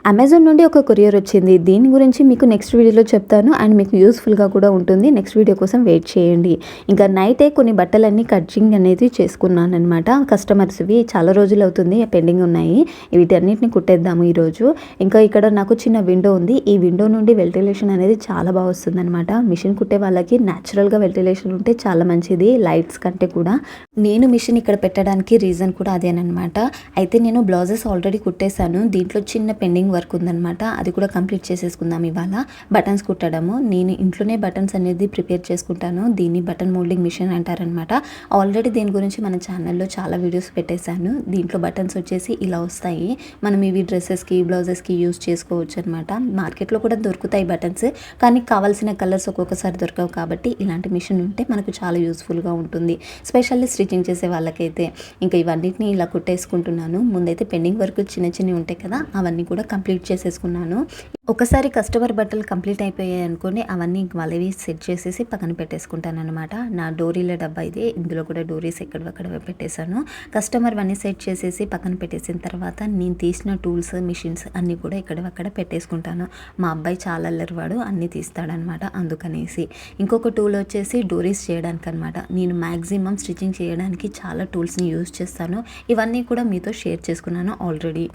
Amazon నుండి ఒక courier వచ్చింది. దీని గురించి మీకు నెక్స్ట్ వీడియోలో చెప్తాను అండ్ మీకు యూస్ఫుల్గా కూడా ఉంటుంది. నెక్స్ట్ వీడియో కోసం వెయిట్ చేయండి. ఇంకా నైటే కొన్ని బట్టలన్నీ కటింగ్ అనేది చేసుకున్నాను అనమాట. కస్టమర్స్వి చాలా రోజులు అవుతుంది, పెండింగ్ ఉన్నాయి. వీటన్నిటిని కుట్టేద్దాము ఈరోజు. ఇంకా ఇక్కడ నాకు చిన్న విండో ఉంది. ఈ విండో నుండి వెంటిలేషన్ అనేది చాలా బాగా వస్తుంది అనమాట. మిషన్ కుట్టే వాళ్ళకి న్యాచురల్గా వెంటిలేషన్ ఉంటే చాలా మంచిది, లైట్స్ కంటే కూడా. నేను మిషన్ ఇక్కడ పెట్టడానికి రీజన్ కూడా అదేనమాట. అయితే నేను బ్లౌజెస్ ఆల్రెడీ కుట్టేశాను. దీంట్లో చిన్న పెండింగ్ వర్క్ ఉందనమాట. అది కూడా కంప్లీట్ చేసేసుకుందాం ఇవాళ. బటన్స్ కుట్టడము, నేను ఇంట్లోనే బటన్స్ అనేది ప్రిపేర్ చేసుకుంటాను. దీన్ని బటన్ మోల్డింగ్ మిషన్ అంటారనమాట. ఆల్రెడీ దీని గురించి మన ఛానల్లో చాలా వీడియోస్ పెట్టేశాను. దీంట్లో బటన్స్ వచ్చేసి ఇలా వస్తాయి. మనం ఇవి డ్రెస్సెస్కి, బ్లౌజెస్కి యూజ్ చేసుకోవచ్చు అనమాట. మార్కెట్లో కూడా దొరుకుతాయి బటన్స్, కానీ కావాల్సిన కలర్స్ ఒక్కొక్కసారి దొరకవు. కాబట్టి ఇలాంటి మిషన్ ఉంటే మనకు చాలా యూస్ఫుల్గా ఉంటుంది, స్పెషల్లీ స్టిచ్చింగ్ చేసే వాళ్ళకైతే. ఇంకా ఇవన్నిటిని ఇలా కుట్టేసుకుంటున్నాను. ముందైతే పెండింగ్ వర్క్ చిన్న చిన్నవి ఉంటాయి కదా, అవన్నీ కూడా కంప్లీట్ చేసేసుకున్నాను. ఒకసారి కస్టమర్ బట్టలు కంప్లీట్ అయిపోయాయి అనుకోండి, అవన్నీ వాళ్ళవి సెట్ చేసేసి పక్కన పెట్టేసుకుంటాను అనమాట. నా డోరీల డబ్బా ఇది. ఇందులో కూడా డోరీస్ ఎక్కడక్కడ పెట్టేశాను. కస్టమర్ అన్నీ సెట్ చేసేసి పక్కన పెట్టేసిన తర్వాత నేను తీసిన టూల్స్, మిషన్స్ అన్నీ కూడా ఎక్కడక్కడ పెట్టేసుకుంటాను. మా అబ్బాయి చాలా అల్లరివాడు, అన్నీ తీస్తాడనమాట. అందుకనేసి ఇంకొక టూల్ వచ్చేసి డోరీస్ చేయడానికి అనమాట. నేను మ్యాక్సిమం స్టిచ్చింగ్ చేయడానికి చాలా టూల్స్ని యూజ్ చేస్తాను. ఇవన్నీ కూడా మీతో షేర్ చేసుకున్నాను ఆల్రెడీ.